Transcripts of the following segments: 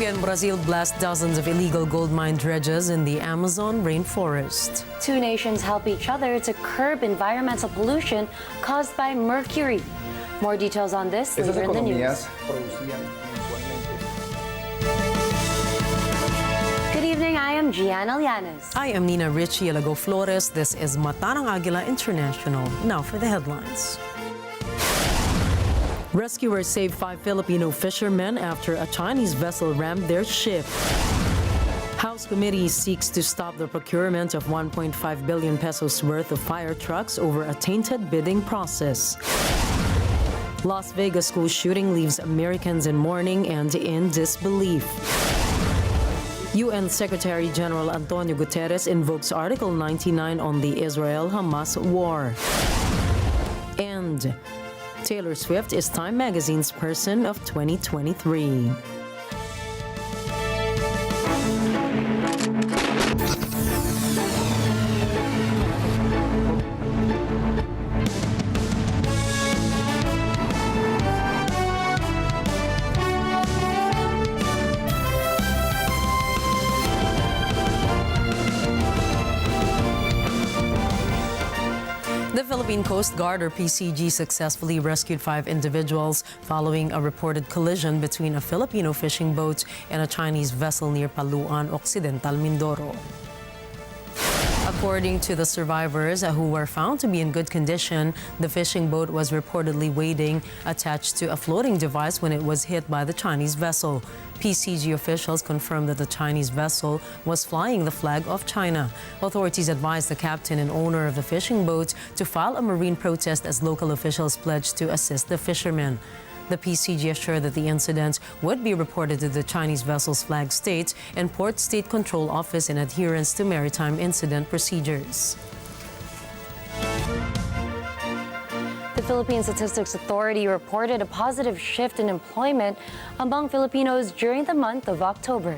And Brazil blasts dozens of illegal gold mine dredges in the Amazon rainforest. Two nations help each other to curb environmental pollution caused by mercury. More details on this later in the news. Good evening, I am Gianna Llanes. I am Nina Richie Alago Flores. This is Mata ng Agila International. Now for the headlines. Rescuers saved 5 Filipino fishermen after a Chinese vessel rammed their ship. House Committee seeks to stop the procurement of 1.5 billion pesos worth of fire trucks over a tainted bidding process. Las Vegas school shooting leaves Americans in mourning and in disbelief. UN Secretary General Antonio Guterres invokes Article 99 on the Israel-Hamas war. And Taylor Swift is Time Magazine's Person of 2023. The Philippine Coast Guard, or PCG, successfully rescued 5 individuals following a reported collision between a Filipino fishing boat and a Chinese vessel near Paluan, Occidental Mindoro. According to the survivors, who were found to be in good condition, the fishing boat was reportedly waiting attached to a floating device when it was hit by the Chinese vessel. PCG officials confirmed that the Chinese vessel was flying the flag of China. Authorities advised the captain and owner of the fishing boat to file a marine protest as local officials pledged to assist the fishermen. The PCG assured that the incident would be reported to the Chinese vessel's flag state and Port State Control Office in adherence to maritime incident procedures. The Philippine Statistics Authority reported a positive shift in employment among Filipinos during the month of October.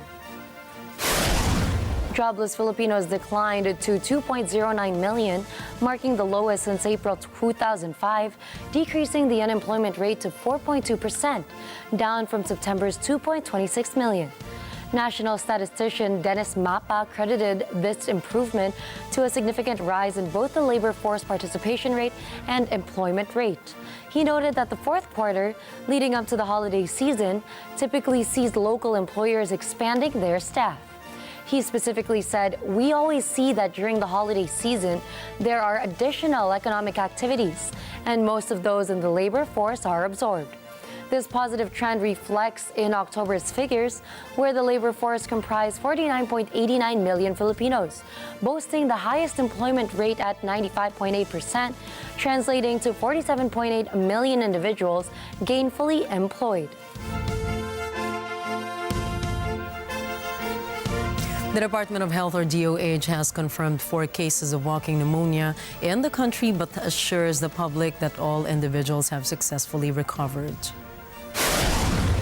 Jobless Filipinos declined to 2.09 million, marking the lowest since April 2005, decreasing the unemployment rate to 4.2%, down from September's 2.26 million. National statistician Dennis Mapa credited this improvement to a significant rise in both the labor force participation rate and employment rate. He noted that the fourth quarter, leading up to the holiday season, typically sees local employers expanding their staff. He specifically said, "We always see that during the holiday season, there are additional economic activities, and most of those in the labor force are absorbed." This positive trend reflects in October's figures, where the labor force comprised 49.89 million Filipinos, boasting the highest employment rate at 95.8%, translating to 47.8 million individuals gainfully employed. The Department of Health, or DOH, has confirmed 4 cases of walking pneumonia in the country, but assures the public that all individuals have successfully recovered.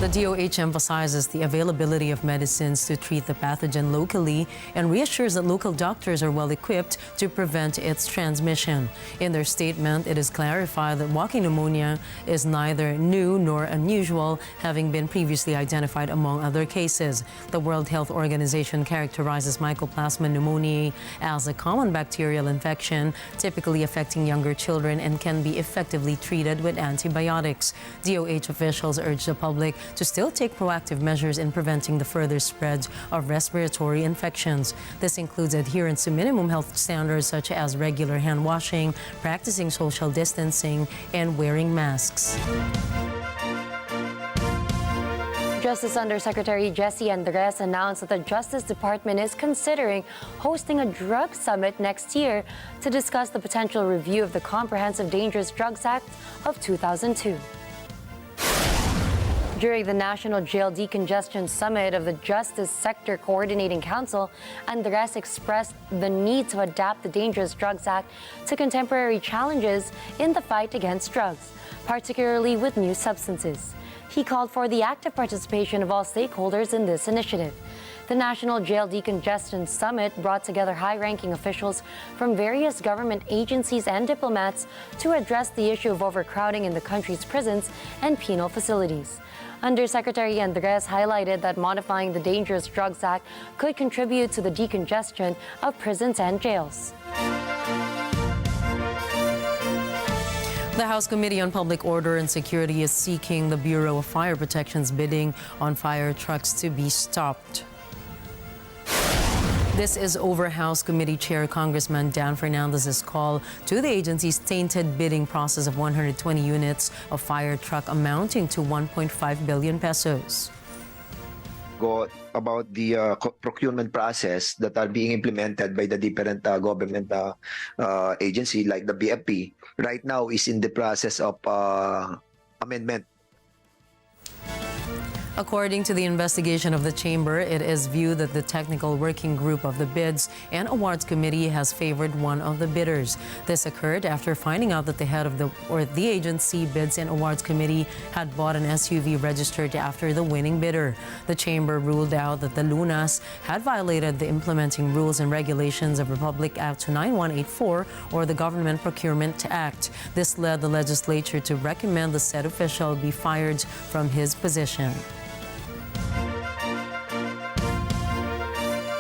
The DOH emphasizes the availability of medicines to treat the pathogen locally and reassures that local doctors are well equipped to prevent its transmission. In their statement, it is clarified that walking pneumonia is neither new nor unusual, having been previously identified among other cases. The World Health Organization characterizes Mycoplasma pneumoniae as a common bacterial infection, typically affecting younger children, and can be effectively treated with antibiotics. DOH officials urge the public to still take proactive measures in preventing the further spread of respiratory infections. This includes adherence to minimum health standards such as regular hand washing, practicing social distancing, and wearing masks. Justice Undersecretary Jessie Andres announced that the Justice Department is considering hosting a drug summit next year to discuss the potential review of the Comprehensive Dangerous Drugs Act of 2002. During the National Jail Decongestion Summit of the Justice Sector Coordinating Council, Andres expressed the need to adapt the Dangerous Drugs Act to contemporary challenges in the fight against drugs, particularly with new substances. He called for the active participation of all stakeholders in this initiative. The National Jail Decongestion Summit brought together high-ranking officials from various government agencies and diplomats to address the issue of overcrowding in the country's prisons and penal facilities. Undersecretary Andres highlighted that modifying the Dangerous Drugs Act could contribute to the decongestion of prisons and jails. The House Committee on Public Order and Security is seeking the Bureau of Fire Protection's bidding on fire trucks to be stopped. This is over House Committee Chair Congressman Dan Fernandez's call to the agency's tainted bidding process of 120 units of fire truck amounting to 1.5 billion pesos. Go about the procurement process that are being implemented by the different government agency like the BFP right now is in the process of amendment. According to the investigation of the Chamber, it is viewed that the technical working group of the Bids and Awards Committee has favored one of the bidders. This occurred after finding out that the head of the agency Bids and Awards Committee had bought an SUV registered after the winning bidder. The Chamber ruled out that the Lunas had violated the implementing rules and regulations of Republic Act 9184 or the Government Procurement Act. This led the legislature to recommend the said official be fired from his position.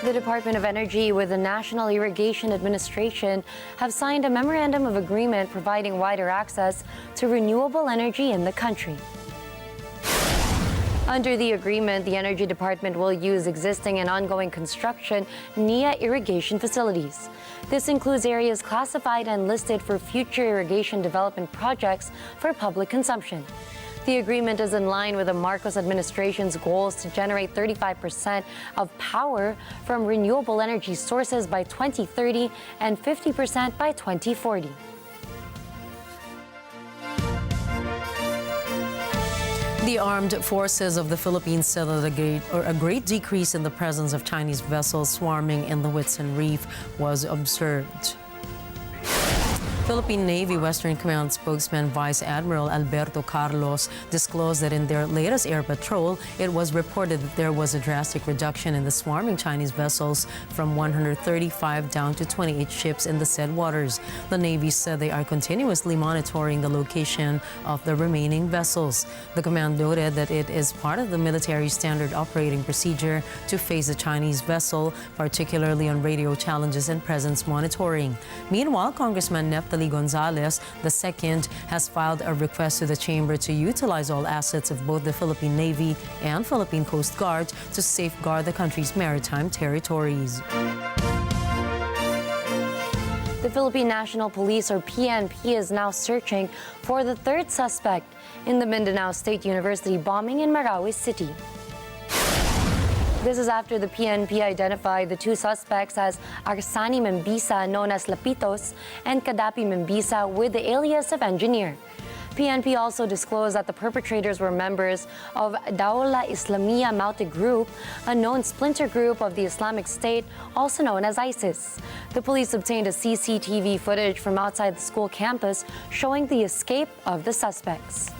The Department of Energy with the National Irrigation Administration have signed a memorandum of agreement providing wider access to renewable energy in the country. Under the agreement, the Energy Department will use existing and ongoing construction NIA irrigation facilities. This includes areas classified and listed for future irrigation development projects for public consumption. The agreement is in line with the Marcos administration's goals to generate 35% of power from renewable energy sources by 2030 and 50% by 2040. The armed forces of the Philippines said that a great decrease in the presence of Chinese vessels swarming in the Whitsun Reef was observed. Philippine Navy Western Command spokesman Vice Admiral Alberto Carlos disclosed that in their latest air patrol, it was reported that there was a drastic reduction in the swarming Chinese vessels from 135 down to 28 ships in the said waters. The Navy said they are continuously monitoring the location of the remaining vessels. The command noted that it is part of the military standard operating procedure to face the Chinese vessel, particularly on radio challenges and presence monitoring. Meanwhile, Congressman Neftali Gonzalez II has filed a request to the Chamber to utilize all assets of both the Philippine Navy and Philippine Coast Guard to safeguard the country's maritime territories. The Philippine National Police, or PNP, is now searching for the third suspect in the Mindanao State University bombing in Marawi City. This is after the PNP identified the two suspects as Arsani Membisa, known as Lapitos, and Kadapi Membisa with the alias of Engineer. PNP also disclosed that the perpetrators were members of Daula Islamiyah Maute Group, a known splinter group of the Islamic State, also known as ISIS. The police obtained a CCTV footage from outside the school campus showing the escape of the suspects.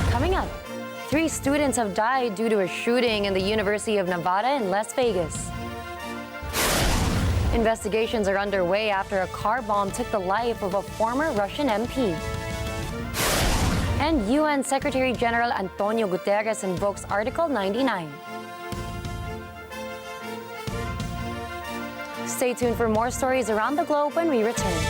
Coming up, 3 students have died due to a shooting in the University of Nevada in Las Vegas. Investigations are underway after a car bomb took the life of a former Russian MP. And UN Secretary General Antonio Guterres invokes Article 99. Stay tuned for more stories around the globe when we return.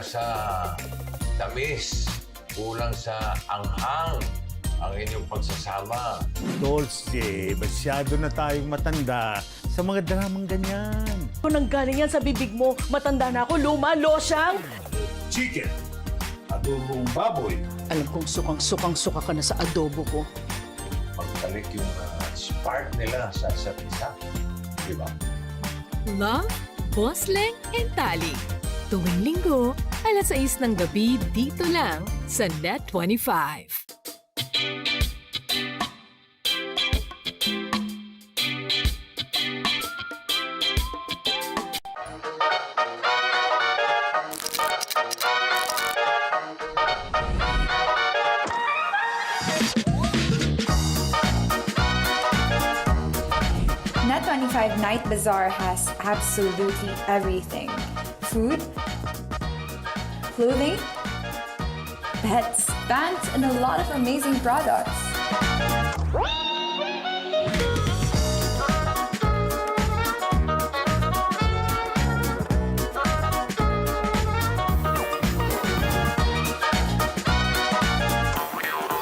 Sa tamis, kulang sa anghang ang inyong pagsasama. Dolce, masyado na tayong matanda sa mga dramang ganyan. Kung nanggaling yan sa bibig mo, matanda na ako, luma, losyang. Chicken, adobong baboy. Alam kong sukang-suka ka na sa adobo ko. Pagtalik yung spark nila sa isa't isa. Di ba? Love, Boss Leng and Tali. Tuwing Linggo, 6:00 ng gabi dito lang sa Net 25. Net 25 Night Bazaar has absolutely everything. Food, clothing, pets, bands, and a lot of amazing products.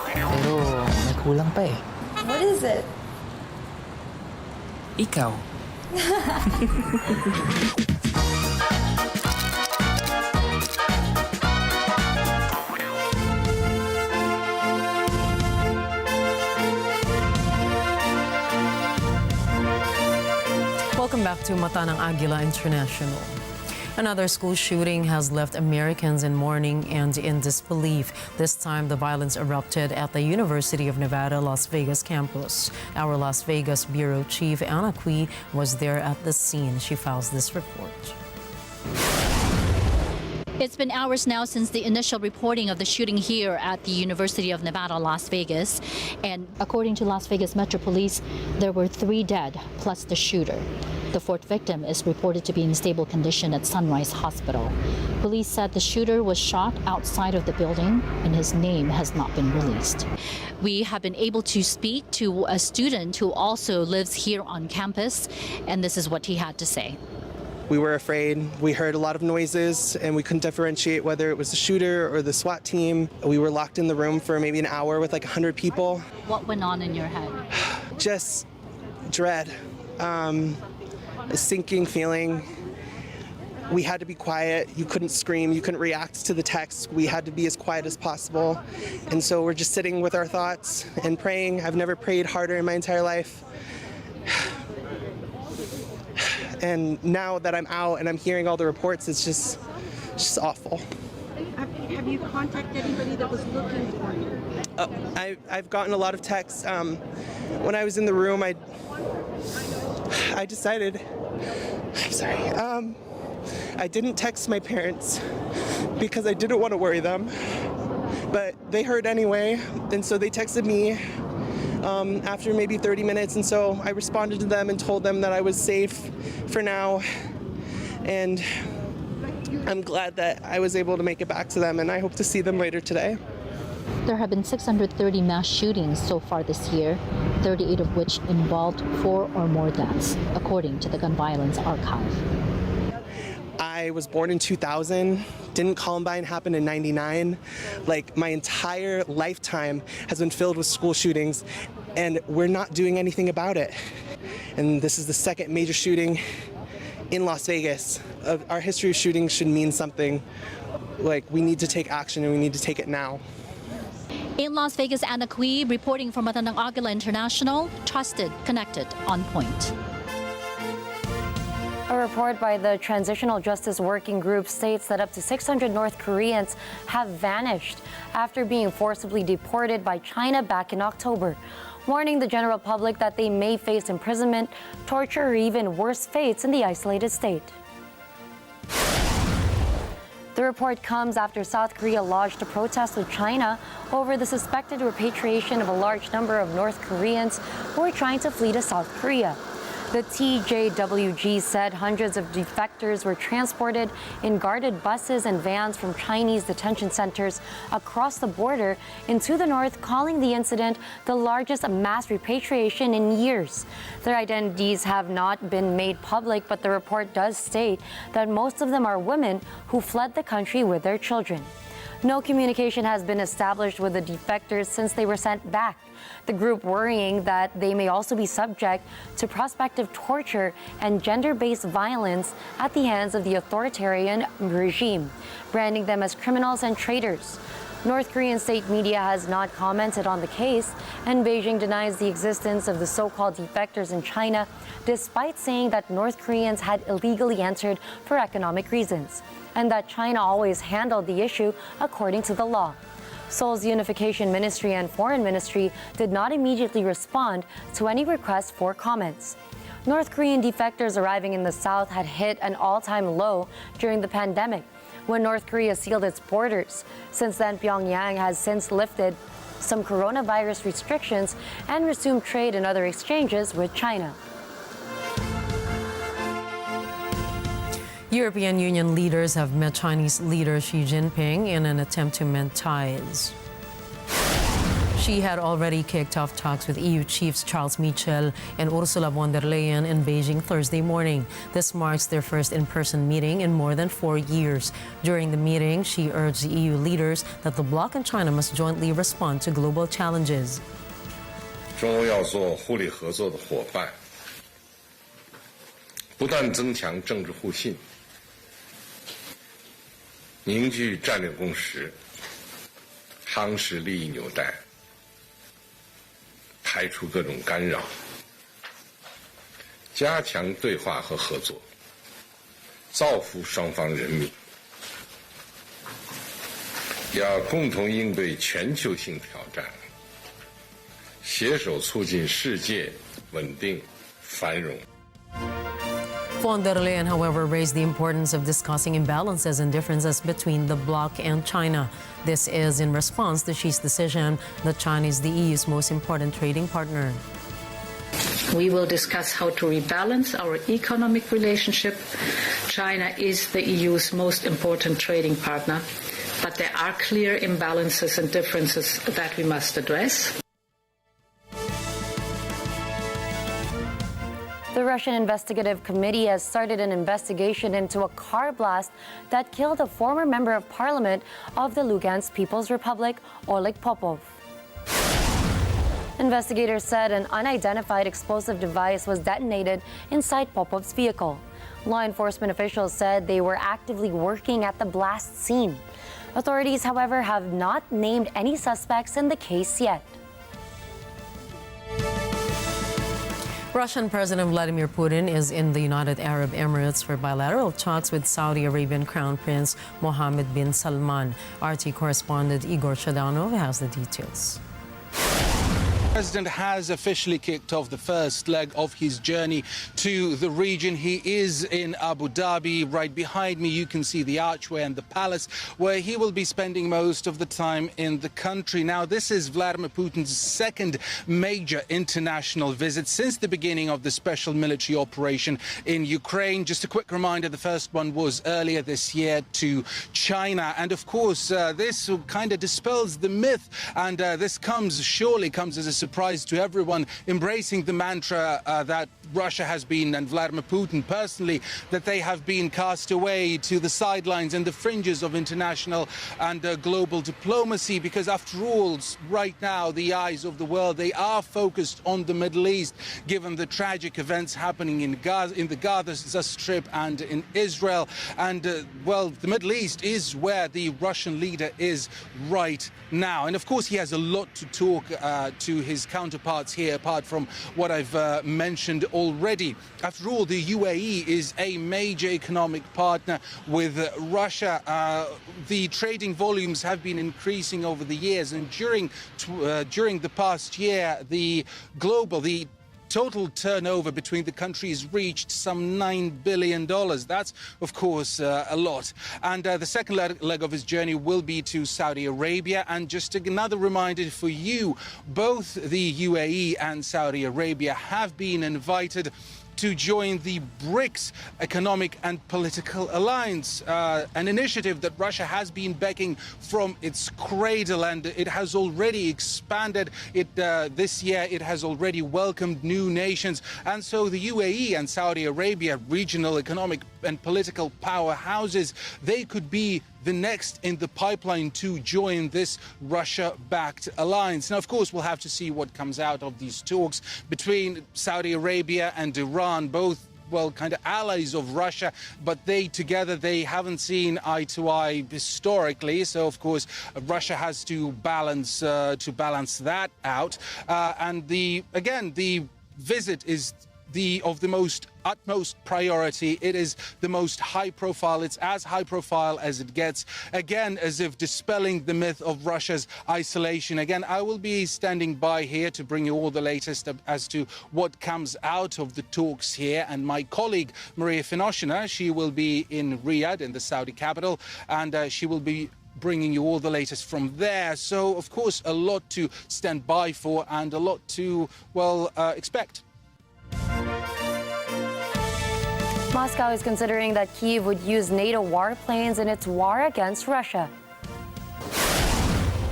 Pero may kulang pa eh. What is it? Ikaw. Welcome back to Mata ng Agila International. Another school shooting has left Americans in mourning and in disbelief. This time, the violence erupted at the University of Nevada, Las Vegas campus. Our Las Vegas Bureau Chief, Anna Cui, was there at the scene. She files this report. It's been hours now since the initial reporting of the shooting here at the University of Nevada, Las Vegas. And according to Las Vegas Metro Police, there were 3 dead, plus the shooter. The 4th victim is reported to be in stable condition at Sunrise Hospital. Police said the shooter was shot outside of the building and his name has not been released. We have been able to speak to a student who also lives here on campus, and this is what he had to say. We were afraid. We heard a lot of noises and we couldn't differentiate whether it was the shooter or the SWAT team. We were locked in the room for maybe an hour with like 100 people. What went on in your head? Just dread, a sinking feeling. We had to be quiet. You couldn't scream. You couldn't react to the text. We had to be as quiet as possible. And so we're just sitting with our thoughts and praying. I've never prayed harder in my entire life. And now that I'm out and I'm hearing all the reports, it's just awful. Have you contacted anybody that was looking for you? I've gotten a lot of texts. When I was in the room, I decided, I'm sorry, I didn't text my parents because I didn't want to worry them, but they heard anyway, and so they texted me after maybe 30 minutes, and so I responded to them and told them that I was safe for now, and I'm glad that I was able to make it back to them, and I hope to see them later today. There have been 630 mass shootings so far this year, 38 of which involved 4 or more deaths, according to the Gun Violence Archive. I was born in 2000. Didn't Columbine happen in 99? Like, my entire lifetime has been filled with school shootings, and we're not doing anything about it. And this is the second major shooting in Las Vegas. Our history of shootings should mean something. Like, we need to take action, and we need to take it now. In Las Vegas, Anna Cui, reporting from Mata ng Agila International, trusted, connected, on point. A report by the Transitional Justice Working Group states that up to 600 North Koreans have vanished after being forcibly deported by China back in October, warning the general public that they may face imprisonment, torture, or even worse fates in the isolated state. The report comes after South Korea lodged a protest with China over the suspected repatriation of a large number of North Koreans who are trying to flee to South Korea. The TJWG said hundreds of defectors were transported in guarded buses and vans from Chinese detention centers across the border into the north, calling the incident the largest mass repatriation in years. Their identities have not been made public, but the report does state that most of them are women who fled the country with their children. No communication has been established with the defectors since they were sent back. The group worrying that they may also be subject to prospective torture and gender-based violence at the hands of the authoritarian regime, branding them as criminals and traitors. North Korean state media has not commented on the case, and Beijing denies the existence of the so-called defectors in China, despite saying that North Koreans had illegally entered for economic reasons, and that China always handled the issue according to the law. Seoul's Unification Ministry and Foreign Ministry did not immediately respond to any requests for comments. North Korean defectors arriving in the south had hit an all-time low during the pandemic, when North Korea sealed its borders. Since then, Pyongyang has since lifted some coronavirus restrictions and resumed trade and other exchanges with China. European Union leaders have met Chinese leader Xi Jinping in an attempt to mend ties. Xi had already kicked off talks with EU chiefs Charles Michel and Ursula von der Leyen in Beijing Thursday morning. This marks their first in-person meeting in more than 4 years. During the meeting, Xi urged the EU leaders that the bloc and China must jointly respond to global challenges. 中欧要做互利合作的伙伴，不断增强政治互信，凝聚战略共识，夯实利益纽带，排除各种干扰，加强对话和合作，造福双方人民。要共同应对全球性挑战，携手促进世界稳定繁荣。 Von der Leyen, however, raised the importance of discussing imbalances and differences between the bloc and China. This is in response to Xi's decision that China is the EU's most important trading partner. We will discuss how to rebalance our economic relationship. China is the EU's most important trading partner, but there are clear imbalances and differences that we must address. The Russian Investigative Committee has started an investigation into a car blast that killed a former member of parliament of the Lugansk People's Republic, Oleg Popov. Investigators said an unidentified explosive device was detonated inside Popov's vehicle. Law enforcement officials said they were actively working at the blast scene. Authorities, however, have not named any suspects in the case yet. Russian President Vladimir Putin is in the United Arab Emirates for bilateral talks with Saudi Arabian Crown Prince Mohammed bin Salman. RT correspondent Igor Shadanov has the details. The president has officially kicked off the first leg of his journey to the region. He is in Abu Dhabi. Right behind me, you can see the archway and the palace where he will be spending most of the time in the country. Now, this is Vladimir Putin's second major international visit since the beginning of the special military operation in Ukraine. Just a quick reminder, the first one was earlier this year to China. And of course, this kind of dispels the myth. And this surely comes as a surprise to everyone, embracing the mantra that Russia has been, and Vladimir Putin personally, that they have been cast away to the sidelines and the fringes of international and global diplomacy, because after all, right now, the eyes of the world, they are focused on the Middle East, given the tragic events happening in the Gaza Strip and in Israel. And, well, the Middle East is where the Russian leader is right now. And, of course, he has a lot to talk to his counterparts here, apart from what I've mentioned already. After all, the UAE is a major economic partner with Russia. The trading volumes have been increasing over the years, and during the past year, the total turnover between the countries reached some $9 billion. That's, of course, a lot. And the second leg of his journey will be to Saudi Arabia. And just another reminder for you, both the UAE and Saudi Arabia have been invited to join the BRICS Economic and Political Alliance, an initiative that Russia has been backing from its cradle, and it has already expanded. This year it has already welcomed new nations, and so the UAE and Saudi Arabia, regional economic and political powerhouses, they could be the next in the pipeline to join this Russia-backed alliance. Now, of course, we'll have to see what comes out of these talks between Saudi Arabia and Iran, both kind of allies of Russia, but they together, they haven't seen eye to eye historically. So, of course, Russia has to balance that out. And the visit is of the utmost priority. It is the most high profile. It's as high profile as it gets. Again, as if dispelling the myth of Russia's isolation. Again, I will be standing by here to bring you all the latest as to what comes out of the talks here. And my colleague, Maria Finoshina, she will be in Riyadh, in the Saudi capital, and she will be bringing you all the latest from there. So, of course, a lot to stand by for and a lot to, expect. Moscow is considering that Kyiv would use NATO warplanes in its war against Russia.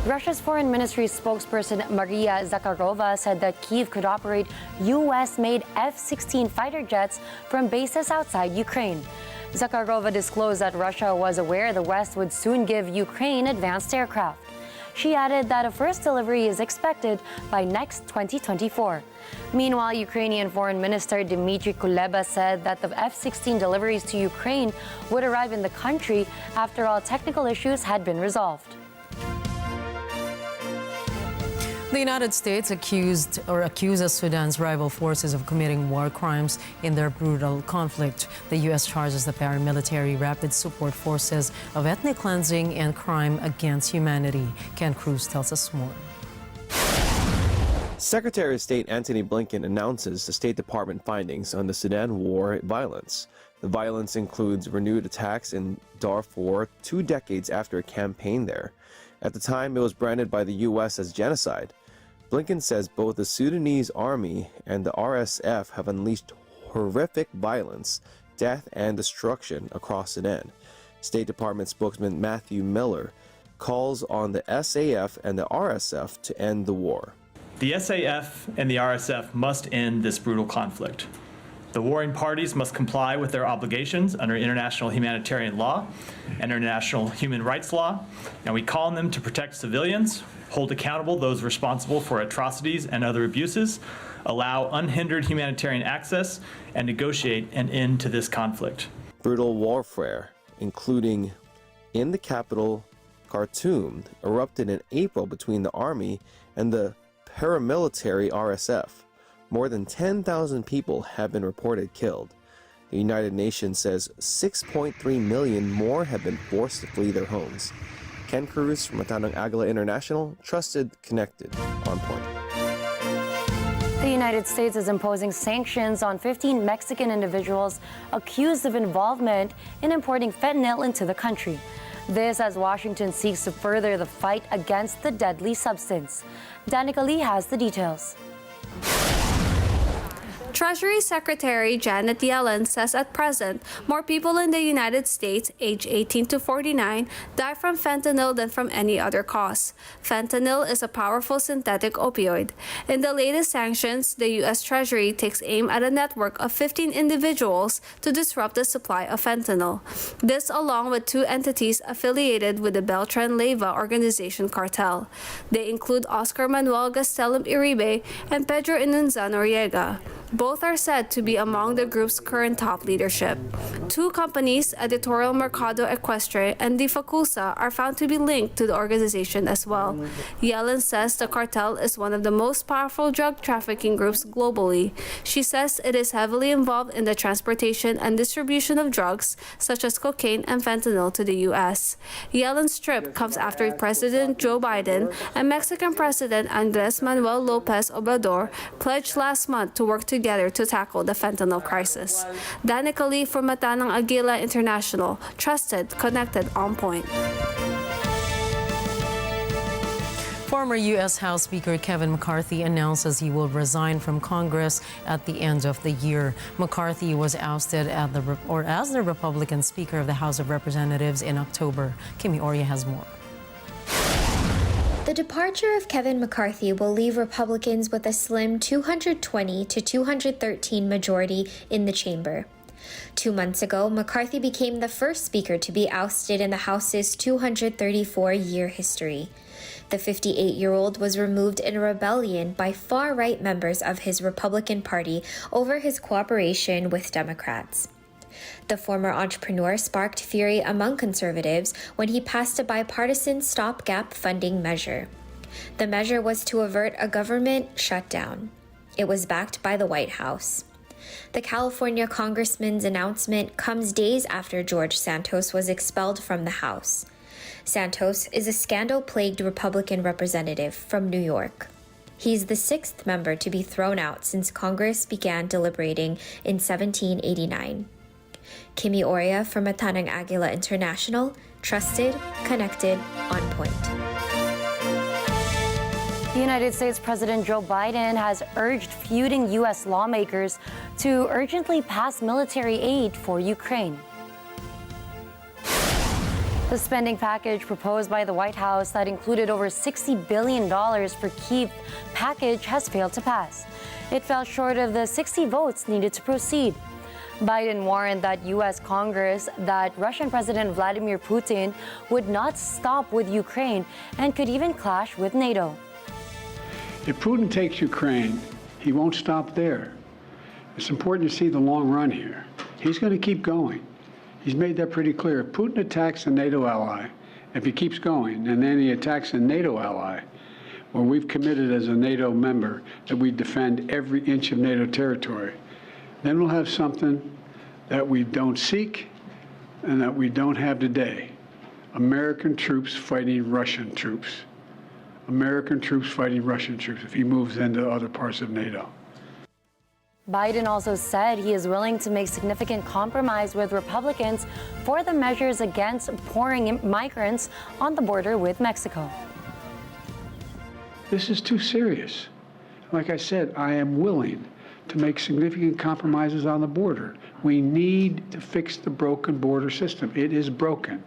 Russia's Foreign Ministry spokesperson Maria Zakharova said that Kyiv could operate U.S.-made F-16 fighter jets from bases outside Ukraine. Zakharova disclosed that Russia was aware the West would soon give Ukraine advanced aircraft. She added that a first delivery is expected by next 2024. Meanwhile, Ukrainian Foreign Minister Dmitry Kuleba said that the F-16 deliveries to Ukraine would arrive in the country after all technical issues had been resolved. The United States accuses Sudan's rival forces of committing war crimes in their brutal conflict. The U.S. charges the paramilitary Rapid Support Forces of ethnic cleansing and crime against humanity. Ken Cruz tells us more. Secretary of State Antony Blinken announces the State Department findings on the Sudan war violence. The violence includes renewed attacks in Darfur 2 decades after a campaign there. At the time, it was branded by the U.S. as genocide. Blinken says both the Sudanese army and the RSF have unleashed horrific violence, death, and destruction across Sudan. State Department spokesman Matthew Miller calls on the SAF and the RSF to end the war. The SAF and the RSF must end this brutal conflict. The warring parties must comply with their obligations under international humanitarian law and international human rights law, and we call on them to protect civilians, hold accountable those responsible for atrocities and other abuses, allow unhindered humanitarian access, and negotiate an end to this conflict. Brutal warfare, including in the capital, Khartoum, erupted in April between the army and the paramilitary RSF. More than 10,000 people have been reported killed. The United Nations says 6.3 million more have been forced to flee their homes. Ken Cruz from Agila International, trusted, connected, on point. The United States is imposing sanctions on 15 Mexican individuals accused of involvement in importing fentanyl into the country. This as Washington seeks to further the fight against the deadly substance. Danica Lee has the details. Treasury Secretary Janet Yellen says at present, more people in the United States aged 18 to 49 die from fentanyl than from any other cause. Fentanyl is a powerful synthetic opioid. In the latest sanctions, the U.S. Treasury takes aim at a network of 15 individuals to disrupt the supply of fentanyl. This along with 2 entities affiliated with the Beltran-Leyva organization cartel. They include Oscar Manuel Gastelum Iribe and Pedro Inunza Noriega. Both are said to be among the group's current top leadership. 2 companies, Editorial Mercado Equestre and Di Facusa, are found to be linked to the organization as well. Yellen says the cartel is one of the most powerful drug trafficking groups globally. She says it is heavily involved in the transportation and distribution of drugs, such as cocaine and fentanyl, to the U.S. Yellen's trip comes after President Joe Biden and Mexican President Andrés Manuel López Obrador pledged last month to work together to tackle the fentanyl crisis. Danica Lee from Agila International, trusted, connected, on point. Former U.S. House Speaker Kevin McCarthy announces he will resign from Congress at the end of the year. McCarthy was ousted as the Republican Speaker of the House of Representatives in October. Kimi Oria has more. The departure of Kevin McCarthy will leave Republicans with a slim 220 to 213 majority in the chamber. 2 months ago, McCarthy became the first speaker to be ousted in the House's 234-year history. The 58-year-old was removed in a rebellion by far-right members of his Republican Party over his cooperation with Democrats. The former entrepreneur sparked fury among conservatives when he passed a bipartisan stopgap funding measure. The measure was to avert a government shutdown. It was backed by the White House. The California congressman's announcement comes days after George Santos was expelled from the House. Santos is a scandal-plagued Republican representative from New York. He's the sixth member to be thrown out since Congress began deliberating in 1789. Kimi Oria from Matanang Agila International, trusted, connected, on point. The United States President Joe Biden has urged feuding U.S. lawmakers to urgently pass military aid for Ukraine. The spending package proposed by the White House that included over $60 billion for Kyiv package has failed to pass. It fell short of the 60 votes needed to proceed. Biden warned that U.S. Congress that Russian President Vladimir Putin would not stop with Ukraine and could even clash with NATO. If Putin takes Ukraine, he won't stop there. It's important to see the long run here. He's going to keep going. He's made that pretty clear. If Putin attacks a NATO ally, if he keeps going, and then he attacks a NATO ally, where we've committed as a NATO member that we defend every inch of NATO territory, then we'll have something that we don't seek and that we don't have today. American troops fighting Russian troops. American troops fighting Russian troops if he moves into other parts of NATO. Biden also said he is willing to make significant compromise with Republicans for the measures against pouring migrants on the border with Mexico. This is too serious. Like I said, I am willing to make significant compromises on the border. We need to fix the broken border system. It is broken.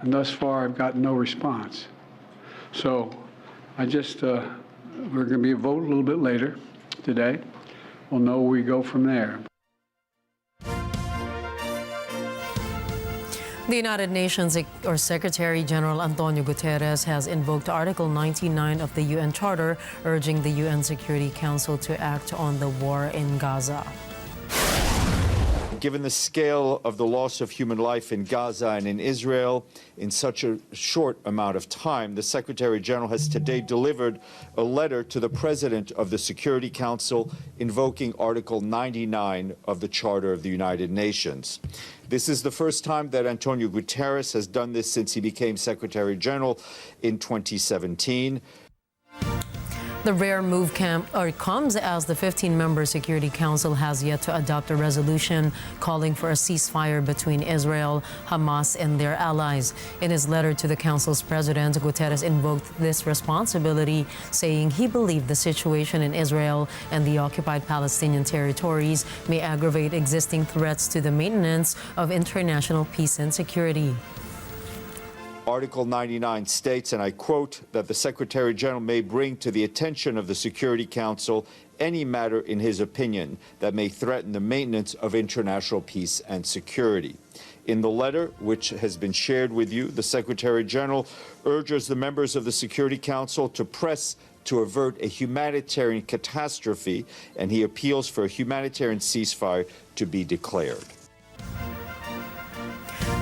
And thus far, I've gotten no response. So we're going to be a vote a little bit later today. We'll know where we go from there. The United Nations Secretary General Antonio Guterres has invoked Article 99 of the UN Charter, urging the UN Security Council to act on the war in Gaza. Given the scale of the loss of human life in Gaza and in Israel in such a short amount of time, the Secretary General has today delivered a letter to the President of the Security Council invoking Article 99 of the Charter of the United Nations. This is the first time that Antonio Guterres has done this since he became Secretary General in 2017. The rare move comes as the 15-member Security Council has yet to adopt a resolution calling for a ceasefire between Israel, Hamas, and their allies. In his letter to the Council's president, Guterres invoked this responsibility, saying he believed the situation in Israel and the occupied Palestinian territories may aggravate existing threats to the maintenance of international peace and security. Article 99 states, and I quote, that the Secretary General may bring to the attention of the Security Council any matter in his opinion that may threaten the maintenance of international peace and security. In the letter, which has been shared with you, the Secretary General urges the members of the Security Council to press to avert a humanitarian catastrophe, and he appeals for a humanitarian ceasefire to be declared.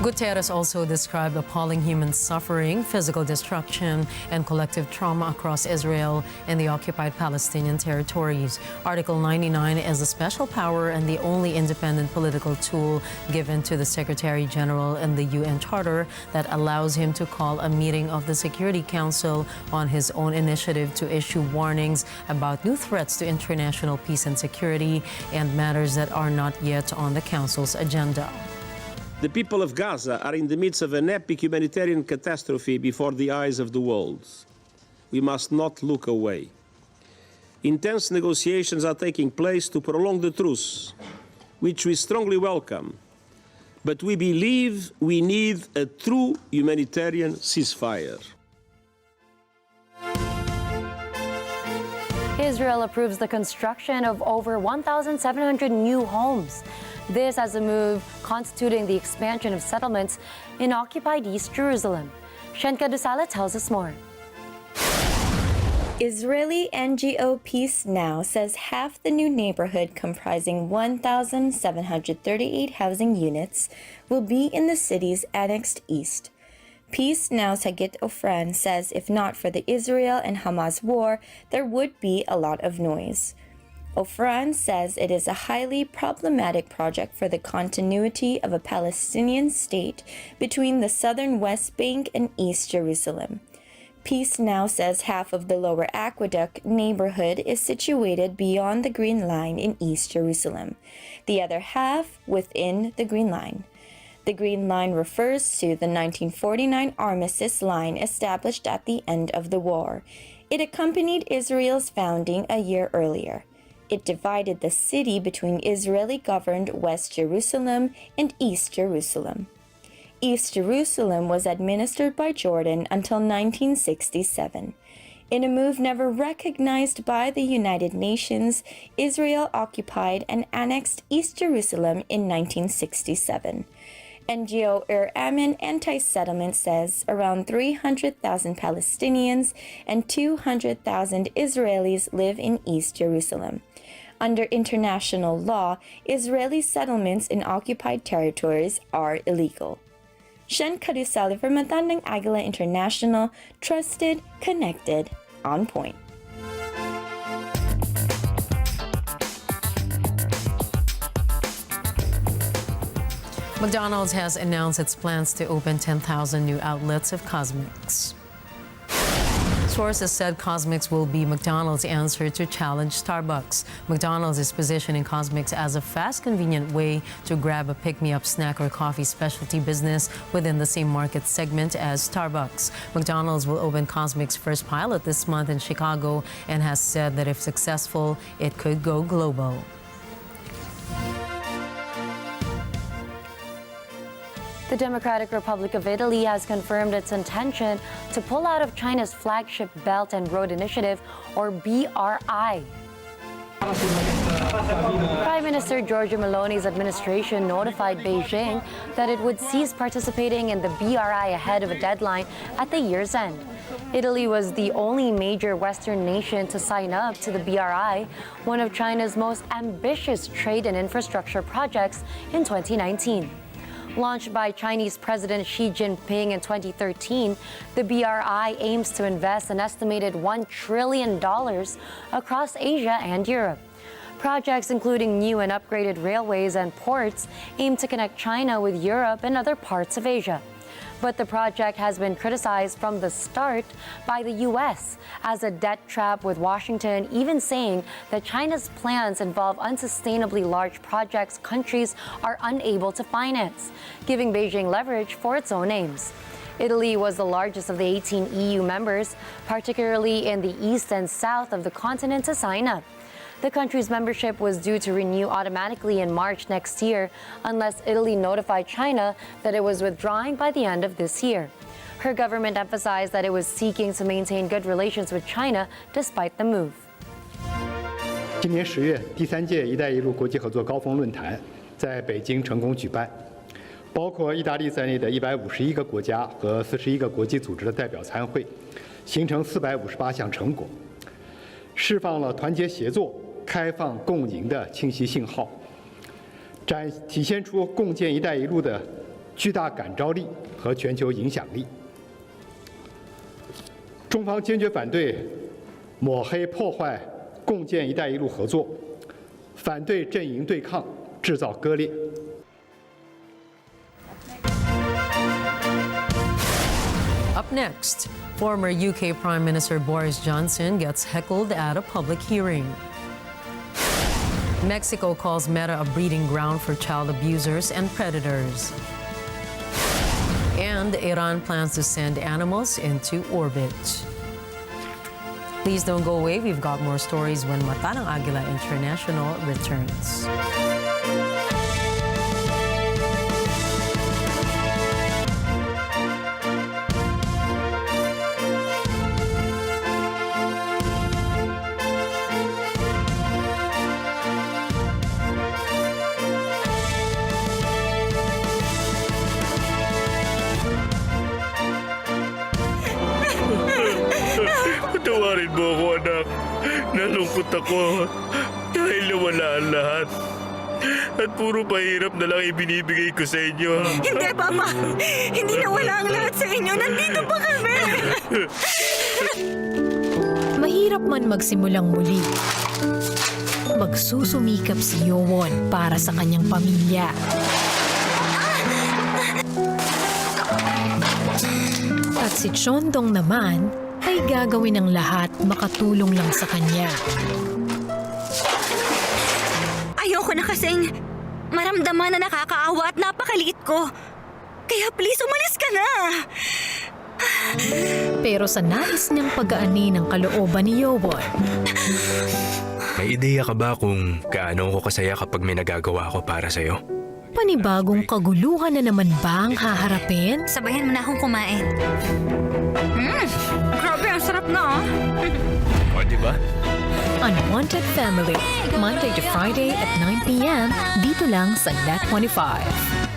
Guterres also described appalling human suffering, physical destruction, and collective trauma across Israel and the occupied Palestinian territories. Article 99 is a special power and the only independent political tool given to the Secretary General in the UN Charter that allows him to call a meeting of the Security Council on his own initiative to issue warnings about new threats to international peace and security and matters that are not yet on the Council's agenda. The people of Gaza are in the midst of an epic humanitarian catastrophe before the eyes of the world. We must not look away. Intense negotiations are taking place to prolong the truce, which we strongly welcome. But we believe we need a true humanitarian ceasefire. Israel approves the construction of over 1,700 new homes. This as a move constituting the expansion of settlements in occupied East Jerusalem. Shenka Dusala tells us more. Israeli NGO Peace Now says half the new neighborhood, comprising 1,738 housing units, will be in the city's annexed east. Peace Now's Hagit Ofran says if not for the Israel and Hamas war, there would be a lot of noise. Ofran says it is a highly problematic project for the continuity of a Palestinian state between the southern West Bank and East Jerusalem. Peace Now says half of the Lower Aqueduct neighborhood is situated beyond the Green Line in East Jerusalem, the other half within the Green Line. The Green Line refers to the 1949 armistice line established at the end of the war. It accompanied Israel's founding a year earlier. It divided the city between Israeli-governed West Jerusalem and East Jerusalem. East Jerusalem was administered by Jordan until 1967. In a move never recognized by the United Nations, Israel occupied and annexed East Jerusalem in 1967. NGO Amin Anti-Settlement says around 300,000 Palestinians and 200,000 Israelis live in East Jerusalem. Under international law, Israeli settlements in occupied territories are illegal. Shen Kadusali for Matandang Agila International, trusted, connected, on point. McDonald's has announced its plans to open 10,000 new outlets of cosmetics. Sources said cosmetics will be McDonald's answer to challenge Starbucks. McDonald's is positioning cosmetics as a fast, convenient way to grab a pick-me-up snack or coffee specialty business within the same market segment as Starbucks. McDonald's will open cosmetics' first pilot this month in Chicago and has said that if successful, it could go global. The Democratic Republic of Italy has confirmed its intention to pull out of China's flagship Belt and Road Initiative, or BRI. Prime Minister Giorgia Meloni's administration notified Beijing that it would cease participating in the BRI ahead of a deadline at the year's end. Italy was the only major Western nation to sign up to the BRI, one of China's most ambitious trade and infrastructure projects in 2019. Launched by Chinese President Xi Jinping in 2013, the BRI aims to invest an estimated $1 trillion across Asia and Europe. Projects including new and upgraded railways and ports aim to connect China with Europe and other parts of Asia. But the project has been criticized from the start by the U.S. as a debt trap, with Washington even saying that China's plans involve unsustainably large projects countries are unable to finance, giving Beijing leverage for its own aims. Italy was the largest of the 18 EU members, particularly in the east and south of the continent, to sign up. The country's membership was due to renew automatically in March next year, unless Italy notified China that it was withdrawing by the end of this year. Her government emphasized that it was seeking to maintain good relations with China despite the move. 今年10月，第3届“一带一路”国际合作高峰论坛在北京成功举办，包括意大利在内的151个国家和41个国际组织的代表参会，形成458项成果，释放了团结协作、开放共赢的清晰信号，体现出共建“一带一路”的巨大感召力和全球影响力。中方坚决反对抹黑破坏共建“一带一路”合作，反对阵营对抗，制造割裂。 Up next, former UK Prime Minister Boris Johnson gets heckled at a public hearing. Mexico calls Meta a breeding ground for child abusers and predators. And Iran plans to send animals into orbit. Please don't go away. We've got more stories when Mata ng Agila International returns. Tawarin mo ako, Nalungkot ako dahil nawala ang lahat. At puro pahirap na lang ibinibigay ko sa inyo. Hindi, Papa! Hindi nawala ang lahat sa inyo. Nandito pa kami! Mahirap man magsimulang muli. Magsusumikap si Yowon para sa kanyang pamilya. At si Chondong naman ay gagawin ang lahat makatulong lang sa kanya. Ayoko na kasing maramdaman na nakakaawa at napakaliit ko. Kaya please, umalis ka na! Pero sa nais niyang pag-aani ng kalooban ni Yowon, May ideya ka ba kung gaano ko kasaya kapag may nagagawa ako para sa'yo? panibagong kaguluhan na naman ba ang haharapin? Sabayan mo na akong kumain. Grabe, ang sarap na O, diba? Unwanted Family, Monday to Friday at 9 p.m. dito lang sa Net 25.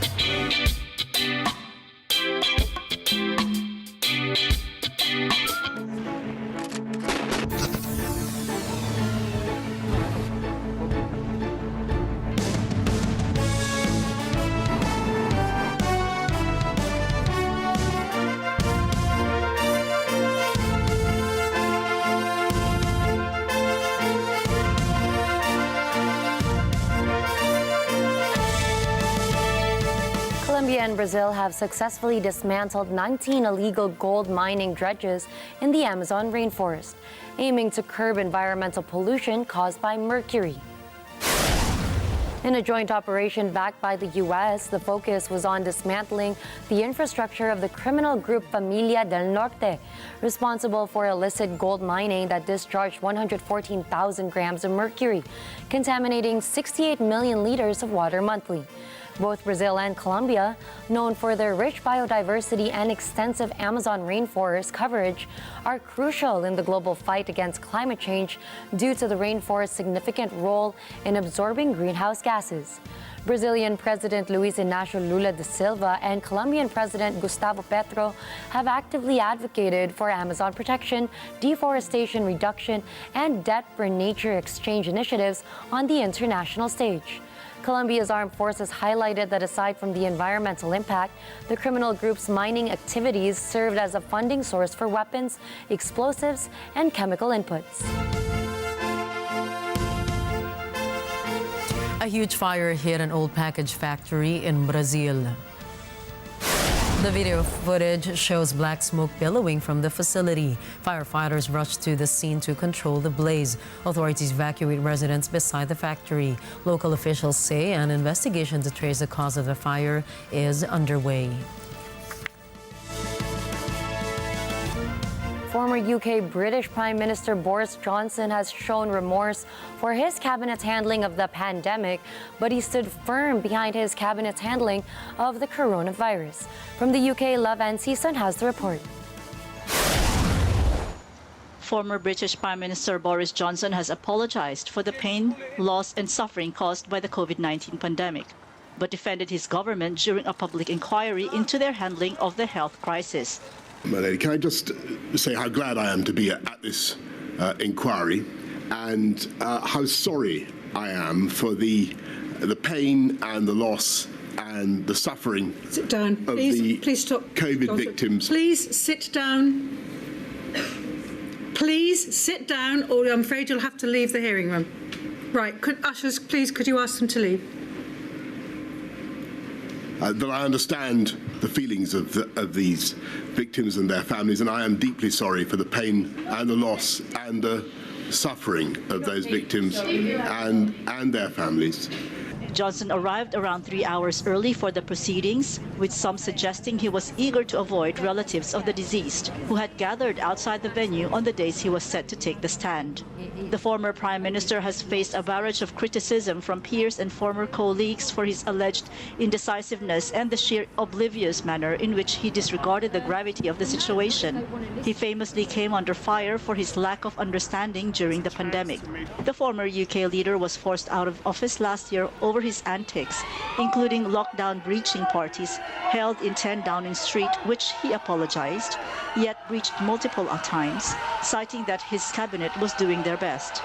Colombia and Brazil have successfully dismantled 19 illegal gold mining dredges in the Amazon rainforest, aiming to curb environmental pollution caused by mercury. In a joint operation backed by the U.S., the focus was on dismantling the infrastructure of the criminal group Familia del Norte, responsible for illicit gold mining that discharged 114,000 grams of mercury, contaminating 68 million liters of water monthly. Both Brazil and Colombia, known for their rich biodiversity and extensive Amazon rainforest coverage, are crucial in the global fight against climate change due to the rainforest's significant role in absorbing greenhouse gases. Brazilian President Luiz Inácio Lula da Silva and Colombian President Gustavo Petro have actively advocated for Amazon protection, deforestation reduction, and debt for nature exchange initiatives on the international stage. Colombia's armed forces highlighted that aside from the environmental impact, the criminal group's mining activities served as a funding source for weapons, explosives, and chemical inputs. A huge fire hit an old package factory in Brazil. The video footage shows black smoke billowing from the facility. Firefighters rushed to the scene to control the blaze. Authorities evacuate residents beside the factory. Local officials say an investigation to trace the cause of the fire is underway. Former UK British Prime Minister Boris Johnson has shown remorse for his cabinet's handling of the pandemic, but he stood firm behind his cabinet's handling of the coronavirus. From the UK, Love and Season has the report. Former British Prime Minister Boris Johnson has apologized for the pain, loss, and suffering caused by the COVID-19 pandemic, but defended his government during a public inquiry into their handling of the health crisis. My lady, can I just say how glad I am to be at this inquiry, and how sorry I am for the pain and the loss and the suffering sit down. Of please, the please stop. COVID victims. Please sit down. Please sit down, or I'm afraid you'll have to leave the hearing room. Right, ushers, please, could you ask them to leave? That I understand the feelings of these victims and their families, and I am deeply sorry for the pain and the loss and the suffering of those victims and their families. Johnson arrived around 3 hours early for the proceedings, with some suggesting he was eager to avoid relatives of the deceased, who had gathered outside the venue on the days he was set to take the stand. The former Prime Minister has faced a barrage of criticism from peers and former colleagues for his alleged indecisiveness and the sheer oblivious manner in which he disregarded the gravity of the situation. He famously came under fire for his lack of understanding during the pandemic. The former UK leader was forced out of office last year over his antics, including lockdown breaching parties held in 10 Downing Street, which he apologized, yet breached multiple times, citing that his cabinet was doing their best.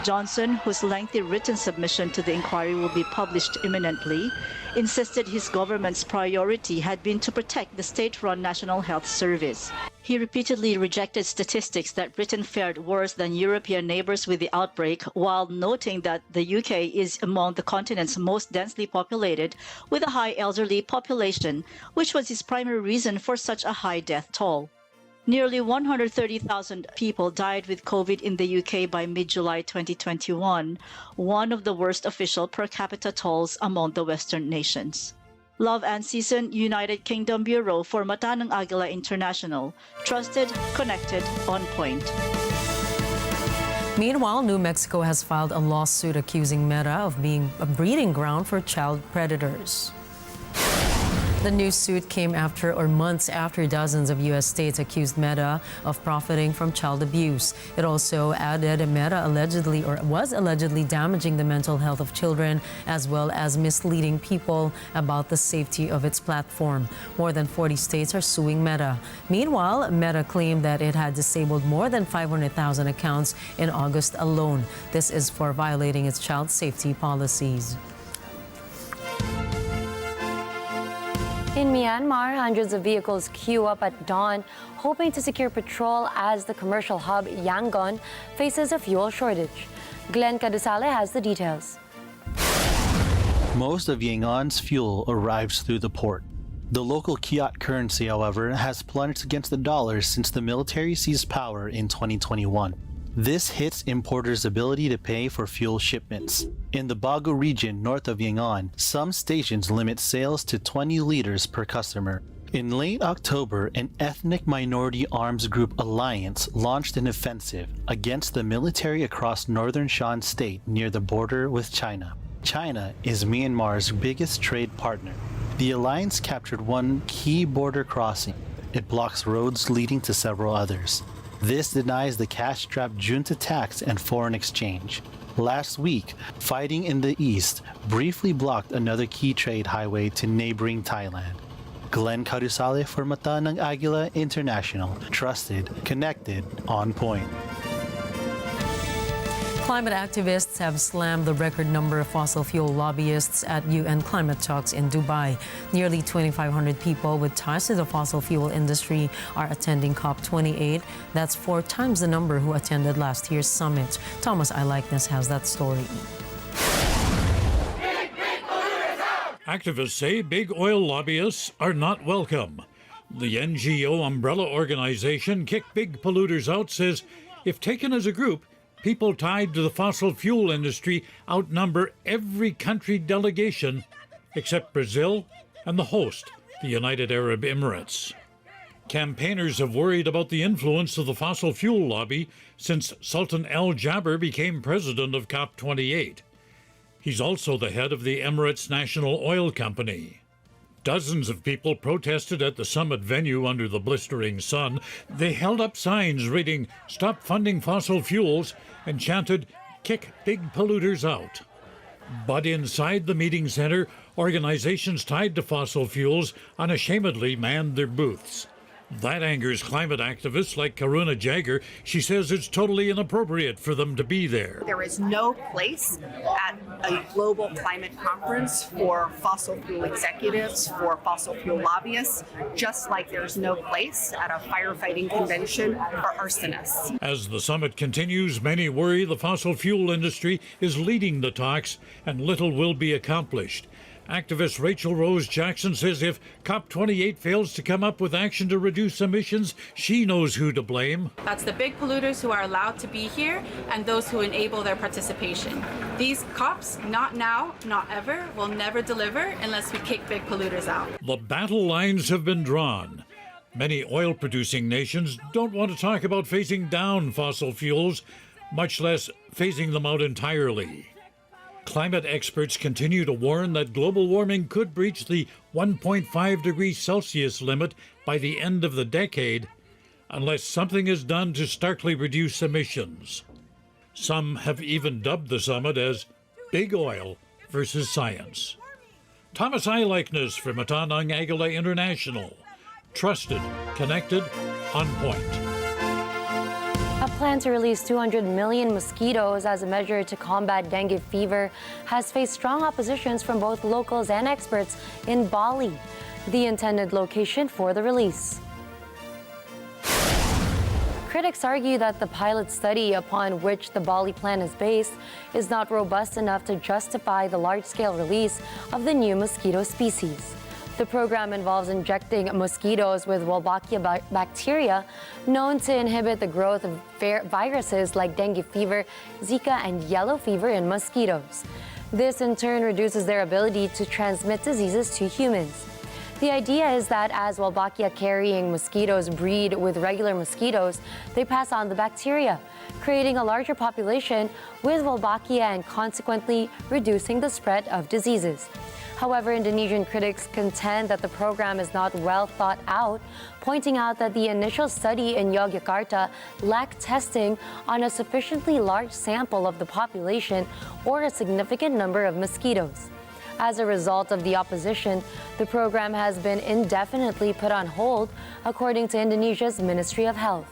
Johnson, whose lengthy written submission to the inquiry will be published imminently, insisted his government's priority had been to protect the state-run National Health Service. He repeatedly rejected statistics that Britain fared worse than European neighbors with the outbreak, while noting that the UK is among the continent's most densely populated, with a high elderly population, which was his primary reason for such a high death toll. Nearly 130,000 people died with COVID in the UK by mid-July 2021, one of the worst official per capita tolls among the Western nations. Love and Season, United Kingdom Bureau for Mata ng Agila International. Trusted, connected, on point. Meanwhile, New Mexico has filed a lawsuit accusing Meta of being a breeding ground for child predators. The new suit came after or months after dozens of U.S. states accused Meta of profiting from child abuse. It also added Meta was allegedly damaging the mental health of children as well as misleading people about the safety of its platform. More than 40 states are suing Meta. Meanwhile, Meta claimed that it had disabled more than 500,000 accounts in August alone. This is for violating its child safety policies. In Myanmar, hundreds of vehicles queue up at dawn, hoping to secure patrol as the commercial hub Yangon faces a fuel shortage. Glenn Cadusale has the details. Most of Yangon's fuel arrives through the port. The local kyat currency, however, has plunged against the dollar since the military seized power in 2021. This hits importers' ability to pay for fuel shipments. In the Bago region north of Yangon, some stations limit sales to 20 liters per customer. In late October, an ethnic minority arms group alliance launched an offensive against the military across northern Shan State near the border with China. China is Myanmar's biggest trade partner. The alliance captured one key border crossing. It blocks roads leading to several others. This denies the cash-strapped junta tax and foreign exchange. Last week, fighting in the east briefly blocked another key trade highway to neighboring Thailand. Glenn Cadusale for Mata ng Agila International. Trusted, connected, on point. Climate activists have slammed the record number of fossil fuel lobbyists at UN climate talks in Dubai. Nearly 2,500 people with ties to the fossil fuel industry are attending COP28. That's 4 times the number who attended last year's summit. Thomas Eyelikeness has that story. Activists say big oil lobbyists are not welcome. The NGO umbrella organization Kick Big Polluters Out says if taken as a group, people tied to the fossil fuel industry outnumber every country delegation except Brazil and the host, the United Arab Emirates. Campaigners have worried about the influence of the fossil fuel lobby since Sultan Al Jaber became president of COP28. He's also the head of the Emirates National Oil Company. Dozens of people protested at the summit venue under the blistering sun. They held up signs reading, "Stop funding fossil fuels," and chanted, "Kick big polluters out." But inside the meeting center, organizations tied to fossil fuels unashamedly manned their booths. That angers climate activists like Karuna Jagger. She says it's totally inappropriate for them to be there. There is no place at a global climate conference for fossil fuel executives, for fossil fuel lobbyists, just like there's no place at a firefighting convention for arsonists. As the summit continues, many worry the fossil fuel industry is leading the talks and little will be accomplished. Activist Rachel Rose Jackson says if COP28 fails to come up with action to reduce emissions, she knows who to blame. That's the big polluters who are allowed to be here and those who enable their participation. These COPs, not now, not ever, will never deliver unless we kick big polluters out. The battle lines have been drawn. Many oil-producing nations don't want to talk about phasing down fossil fuels, much less phasing them out entirely. Climate experts continue to warn that global warming could breach the 1.5 degrees Celsius limit by the end of the decade, unless something is done to starkly reduce emissions. Some have even dubbed the summit as Big Oil versus science. Thomas Eye likeness for Matanang Agila International. Trusted, connected, on point. A plan to release 200 million mosquitoes as a measure to combat dengue fever has faced strong oppositions from both locals and experts in Bali, the intended location for the release. Critics argue that the pilot study upon which the Bali plan is based is not robust enough to justify the large-scale release of the new mosquito species. The program involves injecting mosquitoes with Wolbachia bacteria known to inhibit the growth of viruses like dengue fever, Zika, and yellow fever in mosquitoes. This in turn reduces their ability to transmit diseases to humans. The idea is that as Wolbachia-carrying mosquitoes breed with regular mosquitoes, they pass on the bacteria, creating a larger population with Wolbachia and consequently reducing the spread of diseases. However, Indonesian critics contend that the program is not well thought out, pointing out that the initial study in Yogyakarta lacked testing on a sufficiently large sample of the population or a significant number of mosquitoes. As a result of the opposition, the program has been indefinitely put on hold, according to Indonesia's Ministry of Health.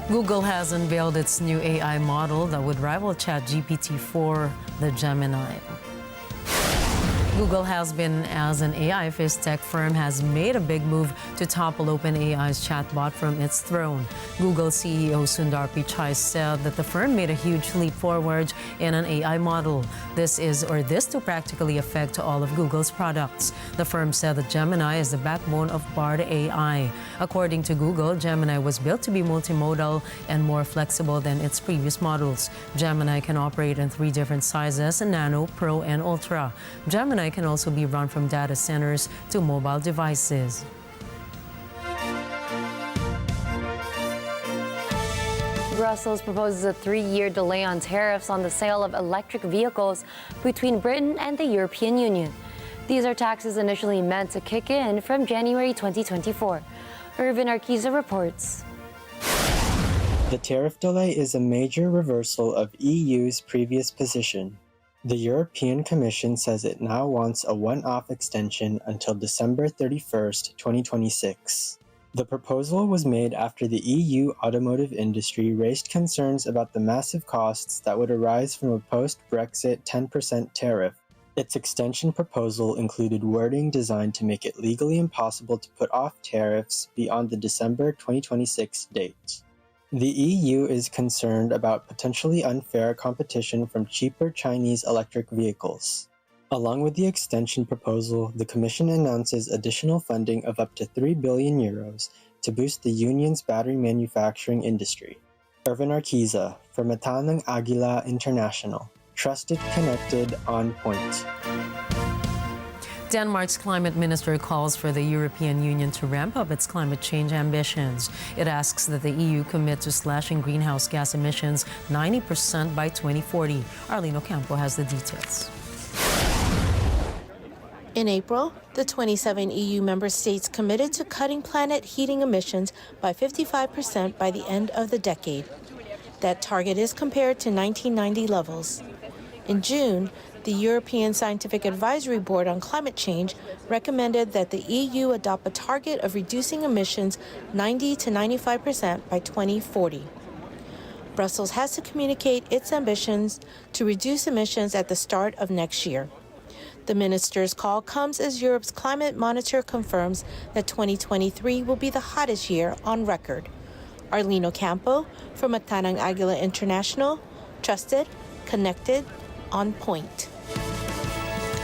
Google has unveiled its new AI model that would rival ChatGPT-4, the Gemini. Google has been, as an AI-first tech firm, has made a big move to topple OpenAI's chatbot from its throne. Google CEO Sundar Pichai said that the firm made a huge leap forward in an AI model. This to practically affect all of Google's products. The firm said that Gemini is the backbone of Bard AI. According to Google, Gemini was built to be multimodal and more flexible than its previous models. Gemini can operate in 3 different sizes: Nano, Pro, and Ultra. Gemini can also be run from data centers to mobile devices. Brussels proposes a 3-year delay on tariffs on the sale of electric vehicles between Britain and the European Union. These are taxes initially meant to kick in from January 2024. Irvin Arquiza reports. The tariff delay is a major reversal of EU's previous position. The European Commission says it now wants a one-off extension until December 31st, 2026. The proposal was made after the EU automotive industry raised concerns about the massive costs that would arise from a post-Brexit 10% tariff. Its extension proposal included wording designed to make it legally impossible to put off tariffs beyond the December 2026 date. The EU is concerned about potentially unfair competition from cheaper Chinese electric vehicles. Along with the extension proposal, the Commission announces additional funding of up to €3 billion to boost the Union's battery manufacturing industry. Irvin Arquiza for Matanang Agila International. Trusted, connected, on point. Denmark's climate minister calls for the European Union to ramp up its climate change ambitions. It asks that the EU commit to slashing greenhouse gas emissions 90% by 2040. Arlene Ocampo has the details. In April, the 27 EU member states committed to cutting planet heating emissions by 55% by the end of the decade. That target is compared to 1990 levels. In June, the European Scientific Advisory Board on Climate Change recommended that the EU adopt a target of reducing emissions 90 to 95% by 2040. Brussels has to communicate its ambitions to reduce emissions at the start of next year. The minister's call comes as Europe's climate monitor confirms that 2023 will be the hottest year on record. Arlene Ocampo for Matanang Agila International, trusted, connected, on point.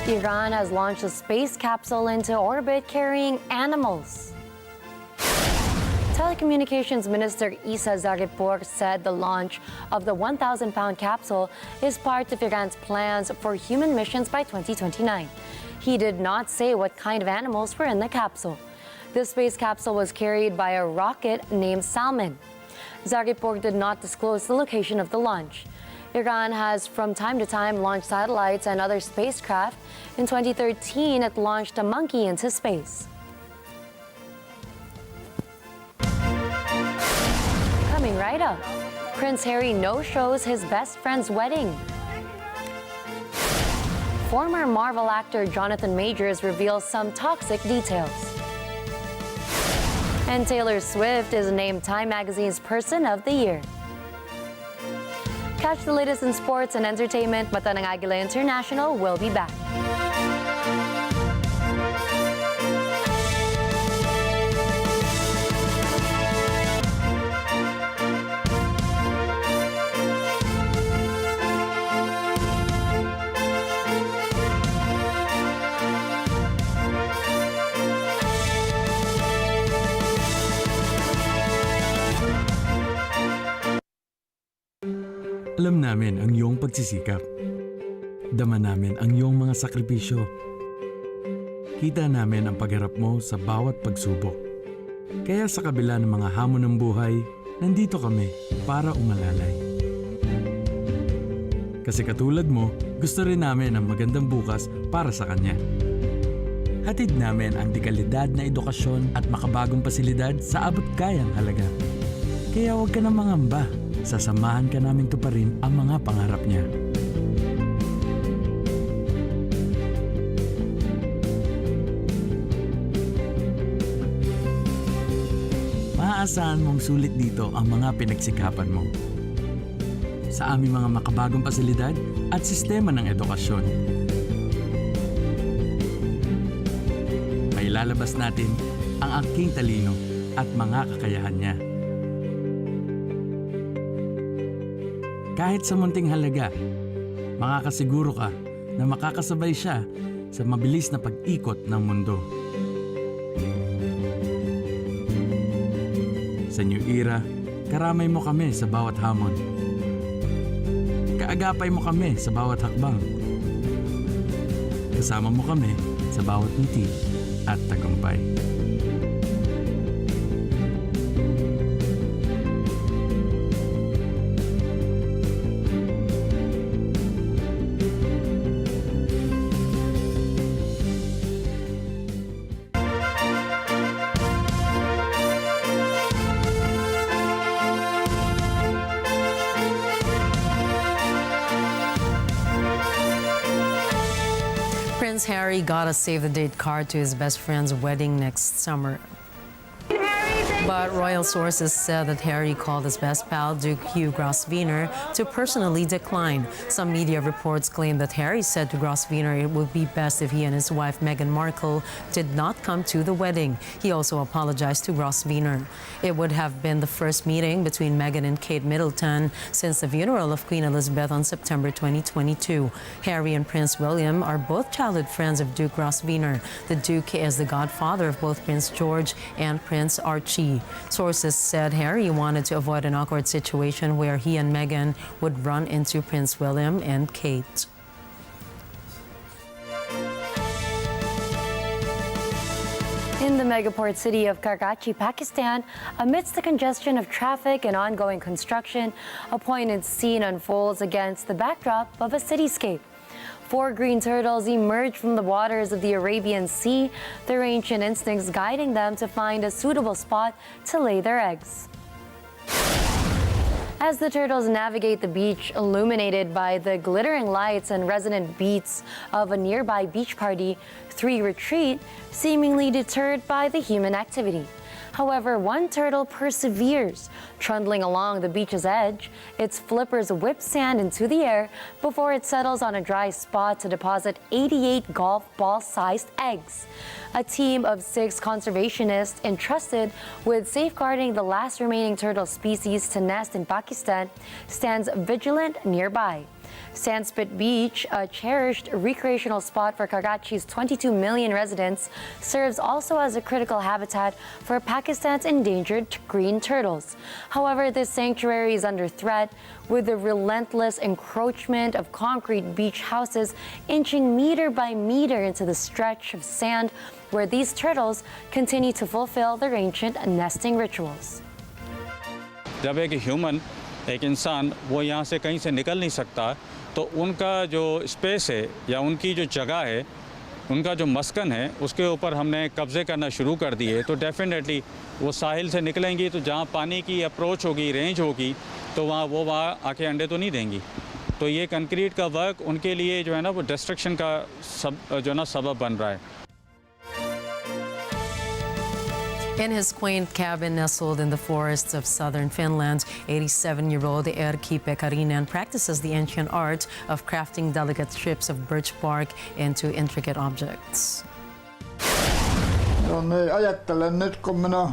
Iran has launched a space capsule into orbit carrying animals. Telecommunications Minister Isa Zaripur said the launch of the 1,000-pound capsule is part of Iran's plans for human missions by 2029. He did not say what kind of animals were in the capsule. The space capsule was carried by a rocket named Salman. Zaripur did not disclose the location of the launch. Iran has from time to time launched satellites and other spacecraft. In 2013, it launched a monkey into space. right up. Prince Harry no-shows his best friend's wedding. Former Marvel actor Jonathan Majors reveals some toxic details. And Taylor Swift is named Time Magazine's Person of the Year. Catch the latest in sports and entertainment. Mata ng Agila International will be back. Alam namin ang iyong pagsisikap. Dama namin ang iyong mga sakripisyo. Kita namin ang pagharap mo sa bawat pagsubok. Kaya sa kabila ng mga hamon ng buhay, nandito kami para umalalay. Kasi katulad mo, gusto rin namin ang magandang bukas para sa kanya. Hatid namin ang dekalidad na edukasyon at makabagong pasilidad sa abot kayang halaga. Kaya huwag ka na mangamba. Sasamahan ka namin tuparin ang mga pangarap niya. Maaasahan mong sulit dito ang mga pinagsikapan mo. Sa aming mga makabagong pasilidad at sistema ng edukasyon. Mailalabas natin ang aking talino at mga kakayahan niya. Kahit sa munting halaga, makakasiguro ka na makakasabay siya sa mabilis na pag-ikot ng mundo. Sa new era, karamay mo kami sa bawat hamon. Kaagapay mo kami sa bawat hakbang. Kasama mo kami sa bawat ngiti at tagumpay. Prince Harry got a save-the-date card to his best friend's wedding next summer. But royal sources said that Harry called his best pal, Duke Hugh Grosvenor, to personally decline. Some media reports claim that Harry said to Grosvenor it would be best if he and his wife Meghan Markle did not come to the wedding. He also apologized to Grosvenor. It would have been the first meeting between Meghan and Kate Middleton since the funeral of Queen Elizabeth on September 2022. Harry and Prince William are both childhood friends of Duke Grosvenor. The Duke is the godfather of both Prince George and Prince Archie. Sources said Harry wanted to avoid an awkward situation where he and Meghan would run into Prince William and Kate. In the megaport city of Karachi, Pakistan, amidst the congestion of traffic and ongoing construction, a poignant scene unfolds against the backdrop of a cityscape. 4 green turtles emerge from the waters of the Arabian Sea, their ancient instincts guiding them to find a suitable spot to lay their eggs. As the turtles navigate the beach, illuminated by the glittering lights and resonant beats of a nearby beach party, 3 retreat, seemingly deterred by the human activity. However, one turtle perseveres, trundling along the beach's edge. Its flippers whip sand into the air before it settles on a dry spot to deposit 88 golf ball-sized eggs. A team of 6 conservationists entrusted with safeguarding the last remaining turtle species to nest in Pakistan stands vigilant nearby. Sandspit Beach, a cherished recreational spot for Karachi's 22 million residents, serves also as a critical habitat for Pakistan's endangered green turtles. However, this sanctuary is under threat, with the relentless encroachment of concrete beach houses inching meter by meter into the stretch of sand where these turtles continue to fulfill their ancient nesting rituals. जब एक human एक इंसान वो यहाँ से कहीं से निकल नहीं सकता तो उनका जो स्पेस है या उनकी जो जगह है उनका जो मस्कन है उसके ऊपर हमने कब्जे करना शुरू कर दिए, तो डेफिनेटली वो साहिल से निकलेंगी तो जहाँ पानी की अप्रोच होगी, रेंज होगी, तो वहाँ आके अंडे तो नहीं देंगी। तो ये कंक्रीट का वर्क उनके लिए जो है ना वो डिस्ट्रक्शन का सबब बन रहा है। In his quaint cabin nestled in the forests of southern Finland, 87-year-old Erkki Pekarinen practices the ancient art of crafting delicate strips of birch bark into intricate objects. No niin, ajattelen nyt kun minä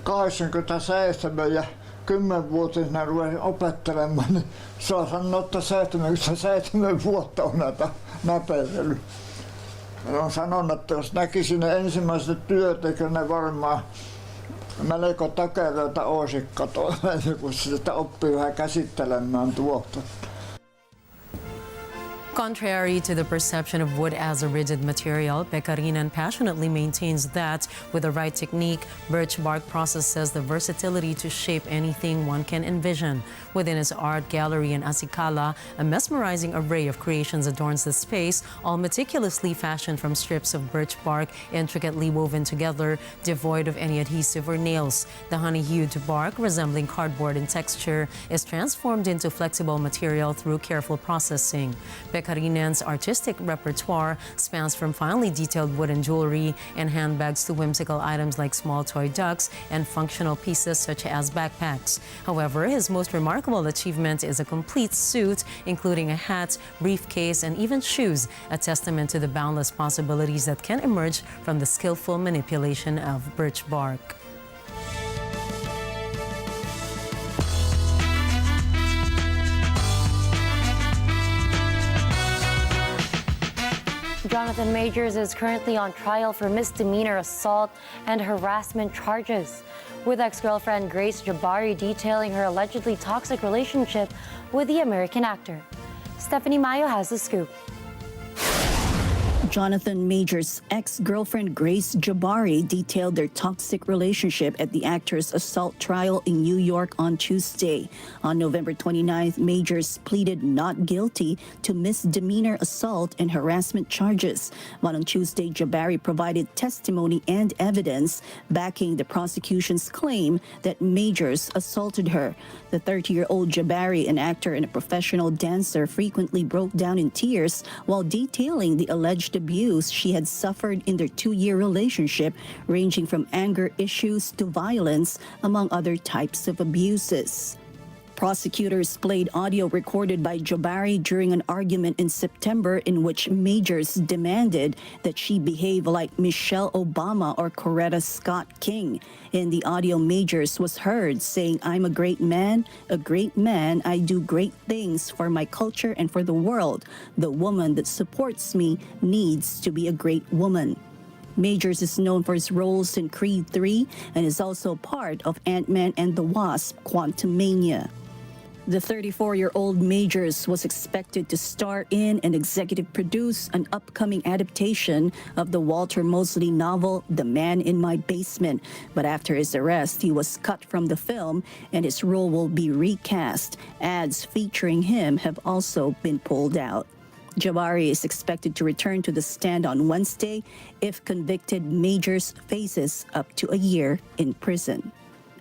87 ja 10-vuotisena ruvesin opettelemaan, niin saa sanoa, että 77 vuotta on näitä näpellyt. Olen sanonut, että jos näkisin ne ensimmäiset työt, eikö ne varmaan melko takeroita olisi katoa, kun sitä oppii vähän käsittelemään tuota. Contrary to the perception of wood as a rigid material, Pekarinen passionately maintains that, with the right technique, birch bark possesses the versatility to shape anything one can envision. Within his art gallery in Agila, a mesmerizing array of creations adorns the space, all meticulously fashioned from strips of birch bark intricately woven together, devoid of any adhesive or nails. The honey-hued bark, resembling cardboard in texture, is transformed into flexible material through careful processing. Pekarinen's artistic repertoire spans from finely detailed wooden jewelry and handbags to whimsical items like small toy ducks and functional pieces such as backpacks. However, his most remarkable achievement is a complete suit, including a hat, briefcase, and even shoes, a testament to the boundless possibilities that can emerge from the skillful manipulation of birch bark. Jonathan Majors is currently on trial for misdemeanor assault and harassment charges, with ex-girlfriend Grace Jabari detailing her allegedly toxic relationship with the American actor. Stephanie Mayo has the scoop. Jonathan Majors' ex-girlfriend Grace Jabari detailed their toxic relationship at the actor's assault trial in New York on Tuesday. On November 29th, Majors pleaded not guilty to misdemeanor assault and harassment charges. But on Tuesday, Jabari provided testimony and evidence backing the prosecution's claim that Majors assaulted her. The 30-year-old Jabari, an actor and a professional dancer, frequently broke down in tears while detailing the alleged abuse she had suffered in their 2-year relationship, ranging from anger issues to violence, among other types of abuses. Prosecutors played audio recorded by Jabari during an argument in September in which Majors demanded that she behave like Michelle Obama or Coretta Scott King. In the audio, Majors was heard saying, "I'm a great man, I do great things for my culture and for the world. The woman that supports me needs to be a great woman." Majors is known for his roles in Creed 3 and is also part of Ant-Man and the Wasp: Quantumania. The 34-year-old Majors was expected to star in and executive produce an upcoming adaptation of the Walter Mosley novel, The Man in My Basement. But after his arrest, he was cut from the film and his role will be recast. Ads featuring him have also been pulled out. Jabari is expected to return to the stand on Wednesday. If convicted, Majors faces up to a year in prison.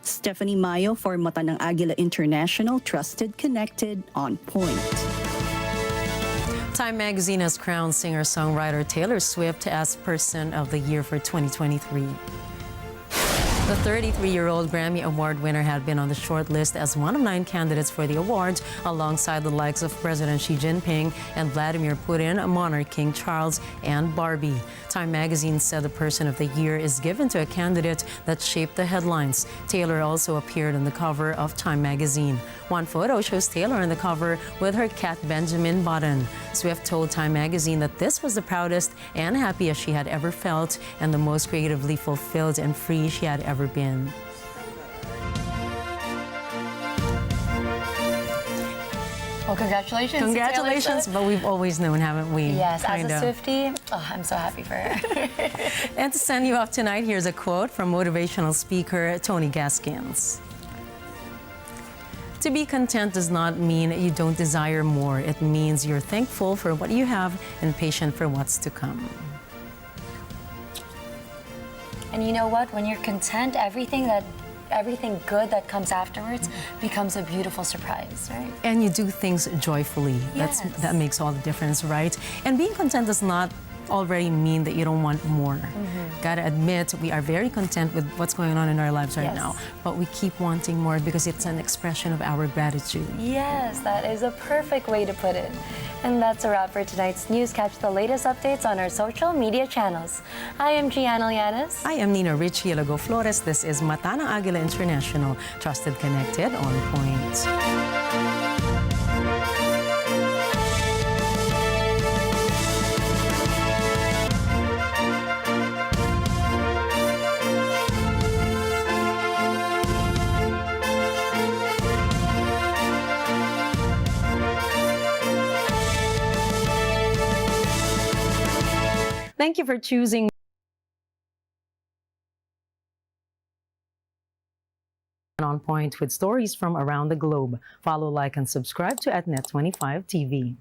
Stephanie Mayo for Mata ng Agila International, trusted, connected, on point. Time magazine has crowned singer-songwriter Taylor Swift as Person of the Year for 2023. The 33-year-old Grammy Award winner had been on the short list as one of 9 candidates for the award, alongside the likes of President Xi Jinping and Vladimir Putin, monarch King Charles, and Barbie. Time magazine said the Person of the Year is given to a candidate that shaped the headlines. Taylor also appeared on the cover of Time magazine. One photo shows Taylor on the cover with her cat Benjamin Button. Swift told Time magazine that this was the proudest and happiest she had ever felt and the most creatively fulfilled and free she had ever been. Well, congratulations. Congratulations, but we've always known, haven't we? Yes, Kinda. as a Swiftie, I'm so happy for her. And to send you off tonight, here's a quote from motivational speaker Tony Gaskins. To be content does not mean you don't desire more. It means you're thankful for what you have and patient for what's to come. And you know what? When you're content, everything good that comes afterwards becomes a beautiful surprise, right? And you do things joyfully. Yes. That makes all the difference, right? And being content does not already mean that you don't want more. Gotta admit, we are very content with what's going on in our lives right now, but we keep wanting more because it's an expression of our gratitude. Yes, that is a perfect way to put it. And that's a wrap for tonight's news. Catch the latest updates on our social media channels. I am Gianna Llanes. I am Nina Richie Lago Flores. This is Mata ng Agila International, trusted, connected, on point. Thank you for choosing On Point with stories from around the globe. Follow, like, and subscribe to @Net25 TV.